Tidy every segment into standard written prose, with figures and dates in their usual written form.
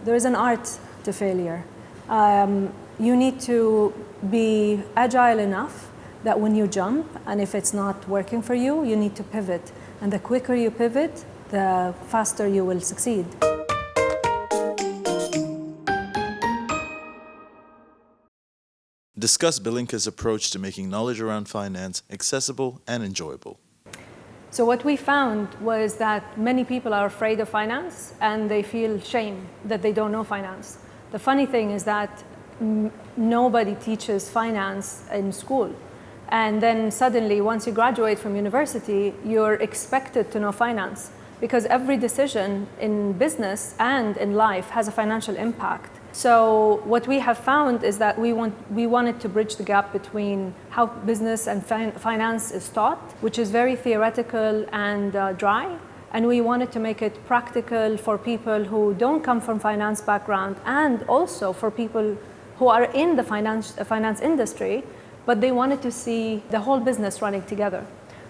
There is an art to failure. You need to be agile enough that when you jump, and if it's not working for you, you need to pivot. And the quicker you pivot, the faster you will succeed. Discuss Balinca's approach to making knowledge around finance accessible and enjoyable. So what we found was that many people are afraid of finance and they feel shame that they don't know finance. The funny thing is that nobody teaches finance in school. And then suddenly, once you graduate from university, you're expected to know finance because every decision in business and in life has a financial impact. So what we have found is that we wanted to bridge the gap between how business and finance is taught, which is very theoretical and dry, and we wanted to make it practical for people who don't come from finance background and also for people who are in the finance industry, but they wanted to see the whole business running together.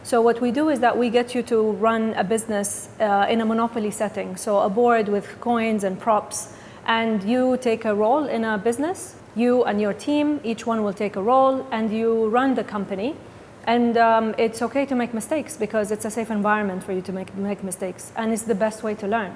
So what we do is that we get you to run a business in a monopoly setting, so a board with coins and props, and you take a role in a business. You and your team, each one will take a role, and you run the company. And it's okay to make mistakes because it's a safe environment for you to make mistakes, and it's the best way to learn.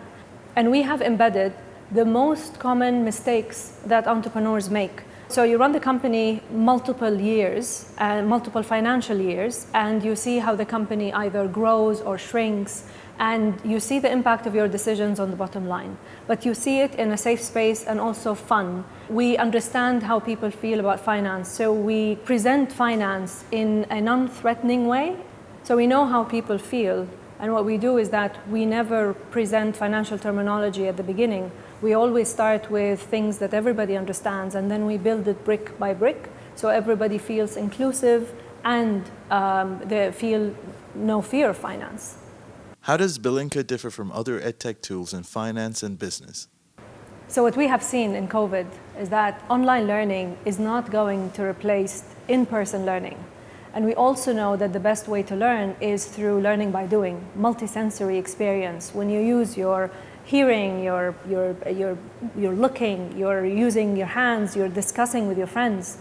And we have embedded the most common mistakes that entrepreneurs make. So you run the company multiple years, multiple financial years, and you see how the company either grows or shrinks, and you see the impact of your decisions on the bottom line. But you see it in a safe space and also fun. We understand how people feel about finance, so we present finance in a non-threatening way. So we know how people feel, and what we do is that we never present financial terminology at the beginning. We always start with things that everybody understands, and then we build it brick by brick, so everybody feels inclusive and they feel no fear of finance. How does Balinca differ from other edtech tools in finance and business? So what we have seen in COVID is that online learning is not going to replace in-person learning. And we also know that the best way to learn is through learning by doing, multisensory experience. When you use your hearing, you're looking, you're using your hands, you're discussing with your friends.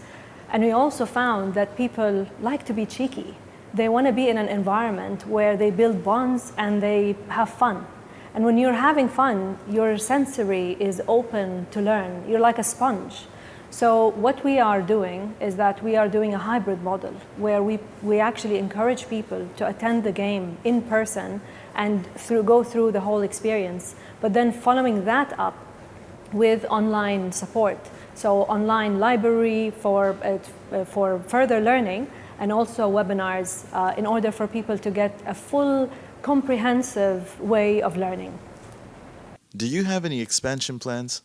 And we also found that people like to be cheeky. They want to be in an environment where they build bonds and they have fun. And when you're having fun, your sensory is open to learn. You're like a sponge. So what we are doing is that we are doing a hybrid model where we actually encourage people to attend the game in person and go through the whole experience, but then following that up with online support. So online library for further learning, and also webinars in order for people to get a full, comprehensive way of learning. Do you have any expansion plans?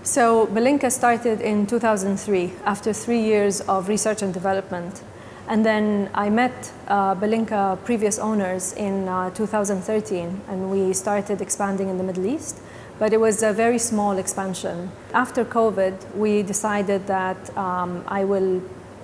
So Balinca started in 2003 after 3 years of research and development. And then I met Balinca previous owners in 2013, and we started expanding in the Middle East. But it was a very small expansion. After COVID, we decided that I will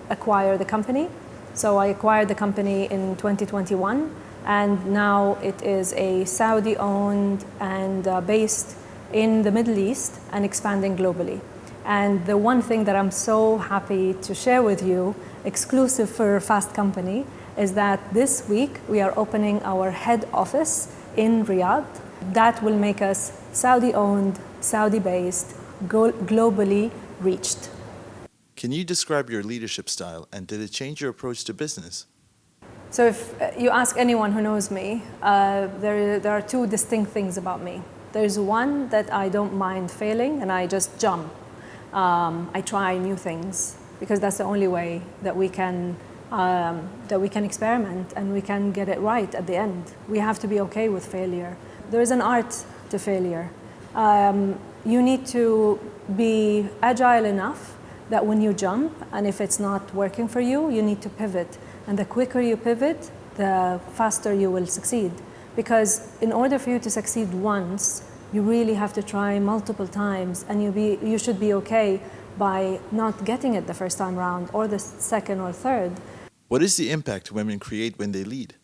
acquire the company. So I acquired the company in 2021, and now it is a Saudi-owned and based in the Middle East and expanding globally. And the one thing that I'm so happy to share with you, exclusive for Fast Company, is that this week we are opening our head office in Riyadh. That will make us Saudi-owned, Saudi-based, globally reached. Can you describe your leadership style, and did it change your approach to business? So if you ask anyone who knows me, there are two distinct things about me. There's one that I don't mind failing and I just jump. I try new things because that's the only way that we can experiment and we can get it right at the end. We have to be okay with failure. There is an art to failure. You need to be agile enough that when you jump, and if it's not working for you, you need to pivot. And the quicker you pivot, the faster you will succeed. Because in order for you to succeed once, you really have to try multiple times, and you should be okay by not getting it the first time round or the second or third. What is the impact women create when they lead?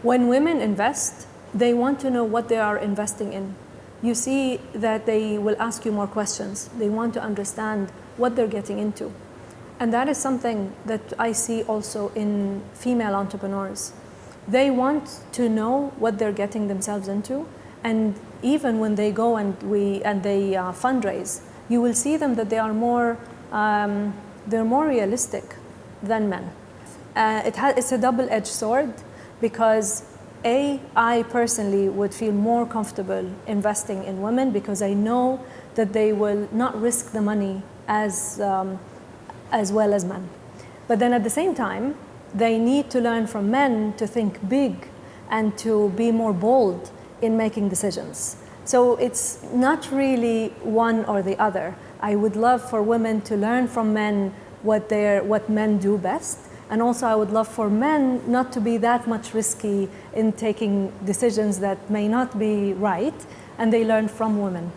When women invest, they want to know what they are investing in. you see that they will ask you more questions. They want to understand what they're getting into. And that is something that I see also in female entrepreneurs. They want to know what they're getting themselves into, and even when they go and they fundraise, you will see them that they are they're more realistic than men. It's a double-edged sword, because I personally would feel more comfortable investing in women because I know that they will not risk the money as well as men. But then at the same time, they need to learn from men to think big and to be more bold in making decisions. So it's not really one or the other. I would love for women to learn from men what men do best. And also I would love for men not to be that much risky in taking decisions that may not be right, and they learn from women.